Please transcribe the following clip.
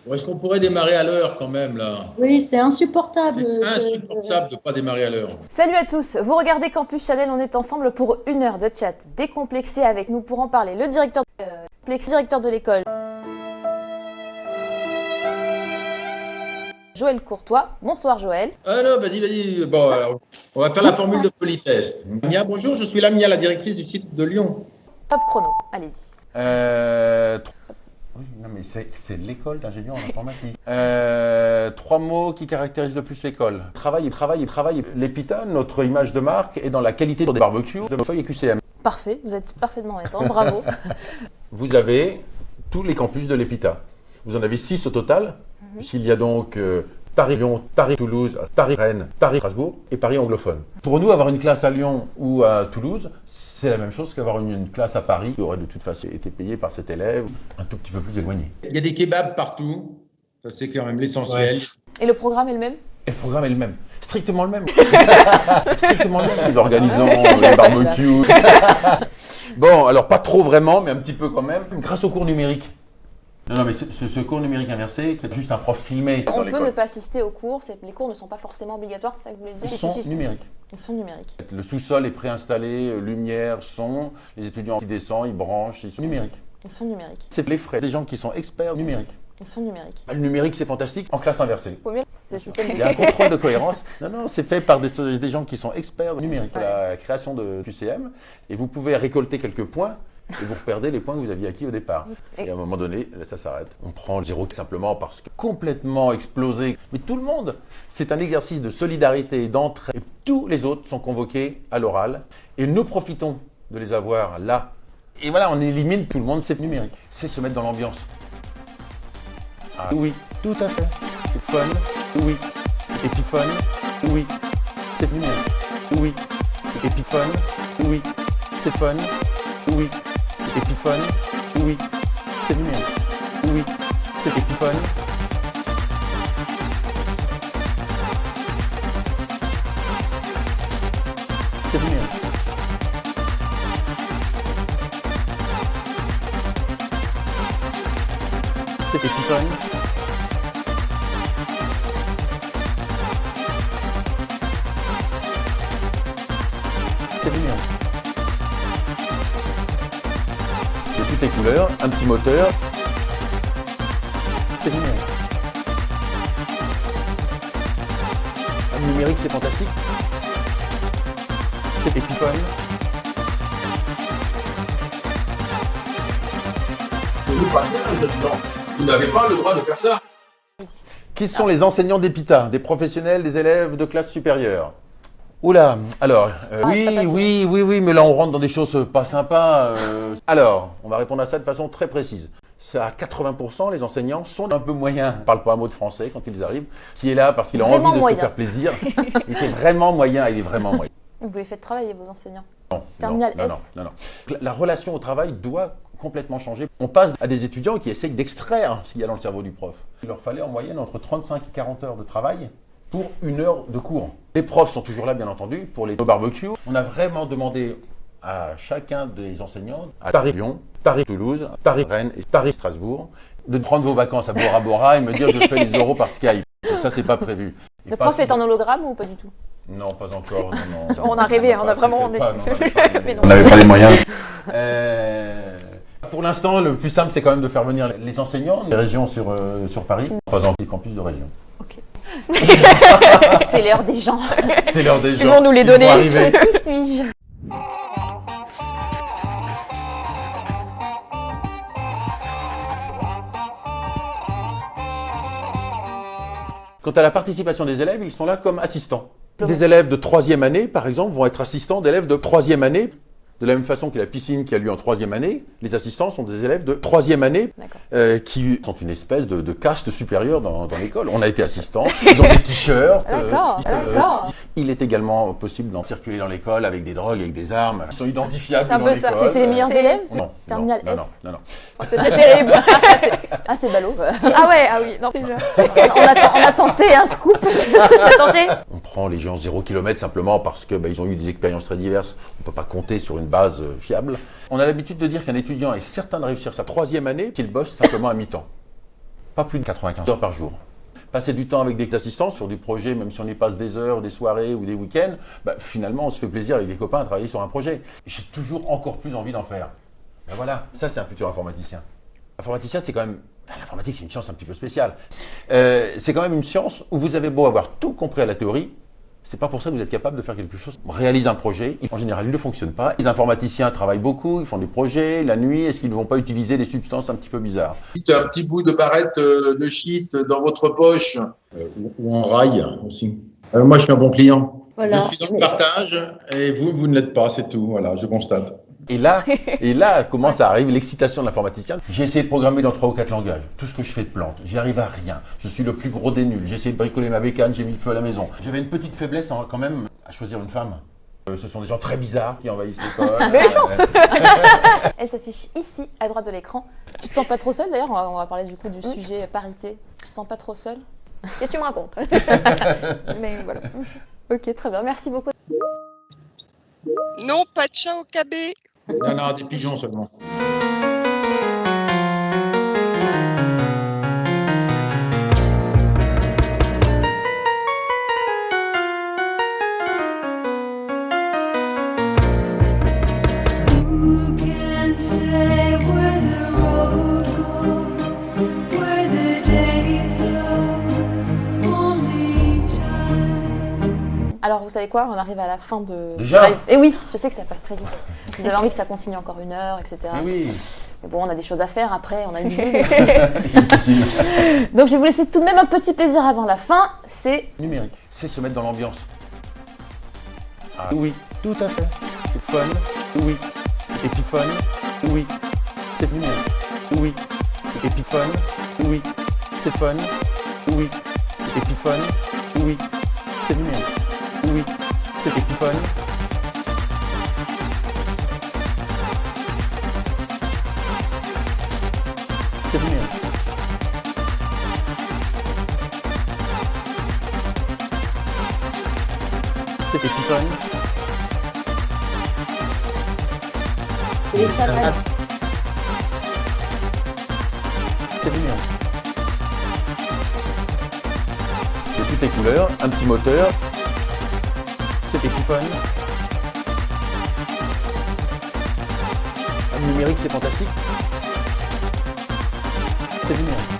Ou est-ce qu'on pourrait démarrer à l'heure quand même là? Oui, c'est insupportable. C'est insupportable de ne pas démarrer à l'heure. Salut à tous, vous regardez Campus Channel, on est ensemble pour 1 heure de chat décomplexé avec nous pour en parler. Le directeur de l'école, Joël Courtois. Bonsoir Joël. Ah non, vas-y. Bon, alors, on va faire la formule de politesse. Mia, bonjour, je suis Lamia, la directrice du site de Lyon. Top chrono, allez-y. Oui, non, mais c'est l'école d'ingénieur en informatique. 3 mots qui caractérisent le plus l'école. Travail. L'EPITA, notre image de marque, est dans la qualité des barbecues de Feuille et QCM. Parfait, vous êtes parfaitement honnête, bravo. Vous avez tous les campus de l'EPITA. Vous en avez 6 au total, puisqu'il y a donc Paris-Lyon, Paris-Toulouse, Paris-Rennes, Paris-Strasbourg et Paris anglophone. Pour nous, avoir une classe à Lyon ou à Toulouse, c'est la même chose qu'avoir une classe à Paris qui aurait de toute façon été payée par cet élève un tout petit peu plus éloigné. Il y a des kebabs partout, ça c'est quand même l'essentiel. Ouais. Et le programme est le même? Et le programme est le même, strictement le même. Strictement le même, les organisants, les barbecues. Bon, alors pas trop vraiment, mais un petit peu quand même, grâce au cours numérique. Non, mais ce cours numérique inversé, c'est juste un prof filmé. On peut ne pas assister aux cours, les cours ne sont pas forcément obligatoires, c'est ça que vous voulez dire? Ils sont numériques. Ils sont numériques. Le sous-sol est préinstallé, lumière, son, les étudiants qui descendent, ils branchent, ils sont numériques. Ils sont numériques. C'est les frais des gens qui sont experts numériques. Ils sont numériques. Le numérique, c'est fantastique en classe inversée. C'est le système. Il y a un contrôle de cohérence. Non, c'est fait par des gens qui sont experts numériques. Ouais. La création de QCM, et vous pouvez récolter quelques points. Et vous reperdez les points que vous aviez acquis au départ. Et à un moment donné, ça s'arrête. On prend le 0 simplement parce que complètement explosé. Mais tout le monde, c'est un exercice de solidarité et d'entraide. Et tous les autres sont convoqués à l'oral. Et nous profitons de les avoir là. Et voilà, on élimine tout le monde, c'est numérique. C'est se mettre dans l'ambiance. Ah, oui, tout à fait. C'est fun, oui. Et puis fun, oui. C'est numérique, oui. Et puis fun, oui. C'est fun, oui. Et puis fun, oui, c'est numérique, oui, c'est Epiphone. C'est numérique. C'est Epiphone. C'est numérique. Toutes les couleurs, un petit moteur, c'est numérique. Un numérique, c'est fantastique. C'est Epiphone. Vous partez un jeune gens. Vous n'avez pas le droit de faire ça. Qui sont les enseignants d'EPITA, des professionnels, des élèves de classe supérieure? Oula, alors, oui, mais là on rentre dans des choses pas sympas. Alors, on va répondre à ça de façon très précise. C'est à 80%, les enseignants sont un peu moyens. Ils ne parlent pas un mot de français quand ils arrivent. Qui est là parce qu'il a envie de se faire plaisir. Il est vraiment moyen, il est vraiment moyen. Vous les faites travailler, vos enseignants? Non, Terminal S. Non. La relation au travail doit complètement changer. On passe à des étudiants qui essayent d'extraire ce qu'il y a dans le cerveau du prof. Il leur fallait en moyenne entre 35 et 40 heures de travail pour 1 heure de cours. Les profs sont toujours là, bien entendu, pour les barbecues. On a vraiment demandé à chacun des enseignants, à Paris-Lyon, Paris-Toulouse, Paris-Rennes et Paris-Strasbourg, de prendre vos vacances à Bora Bora et me dire je fais les euros par Skype. Donc ça, c'est pas prévu. Le prof est en hologramme ou pas du tout? Non, pas encore. Non. On a rêvé, on a vraiment... On n'avait pas les moyens. Pour l'instant, le plus simple, c'est quand même de faire venir les enseignants des régions sur Paris, pas en campus de région. Ok. C'est l'heure des gens. C'est l'heure des gens. Ils vont nous les donner. Qui suis-je? Quant à la participation des élèves, ils sont là comme assistants. Des élèves de 3e année, par exemple, vont être assistants d'élèves de 3e année. De la même façon que la piscine qui a lieu en 3e année, les assistants sont des élèves de 3e année qui sont une espèce de caste supérieure dans l'école. On a été assistants, ils ont des t-shirts. D'accord. Il est également possible d'en circuler dans l'école avec des drogues, avec des armes. Ils sont identifiables dans l'école. C'est les meilleurs élèves? Non. Terminal S? Non. Oh, c'était terrible. C'est ballot. Ah oui, non. Déjà. On a tenté un scoop. On a tenté. On prend les gens 0 km simplement parce que ils ont eu des expériences très diverses. On ne peut pas compter sur une base fiable. On a l'habitude de dire qu'un étudiant est certain de réussir sa 3e année s'il bosse simplement à mi-temps. pas plus de 95 heures par jour. Passer du temps avec des assistants sur du projet, même si on y passe des heures, des soirées ou des week-ends, finalement on se fait plaisir avec des copains à travailler sur un projet. J'ai toujours encore plus envie d'en faire. Ben voilà, ça c'est un futur informaticien. Informaticien, c'est quand même... L'informatique, c'est une science un petit peu spéciale. C'est quand même une science où vous avez beau avoir tout compris à la théorie, c'est pas pour ça que vous êtes capable de faire quelque chose. On réalise un projet, en général, il ne fonctionne pas. Les informaticiens travaillent beaucoup, ils font des projets, la nuit, est-ce qu'ils ne vont pas utiliser des substances un petit peu bizarres? Un petit bout de barrette de shit dans votre poche. Ou en rail aussi. Moi, je suis un bon client. Voilà. Je suis dans le partage et vous ne l'êtes pas, c'est tout. Voilà, je constate. Et là, comment ça arrive, l'excitation de l'informaticien. J'ai essayé de programmer dans 3 ou 4 langages. Tout ce que je fais de plante, j'y arrive à rien. Je suis le plus gros des nuls. J'ai essayé de bricoler ma bécane, j'ai mis le feu à la maison. J'avais une petite faiblesse quand même à choisir une femme. Ce sont des gens très bizarres qui envahissent l'école. Elle s'affiche ici, à droite de l'écran. Tu te sens pas trop seule d'ailleurs? On va parler du coup du sujet parité. Tu te sens pas trop seule? Qu'est-ce que tu me racontes? Mais voilà. Ok, très bien. Merci beaucoup. Non, pas de chat au KB. Non, des pigeons seulement. Alors, vous savez quoi? On arrive à la fin de... Déjà? Et oui, je sais que ça passe très vite. Vous avez envie que ça continue encore 1 heure, etc. Mais oui. Mais bon, on a des choses à faire après, on a une vie. Difficile. Donc, je vais vous laisser tout de même un petit plaisir avant la fin. C'est... Numérique, c'est se mettre dans l'ambiance. Ah, oui, tout à fait. C'est fun, oui. Et puis fun, oui. C'est numérique, oui. Et puis fun, oui. C'est fun, oui. Et puis fun, oui. C'est numérique, oui. C'est et puis fun. C'est numérique. C'est et puis fun. Et ça va. C'est numérique. De toutes les couleurs, un petit moteur. C'était plus fun. Un numérique, c'est fantastique. C'est numérique.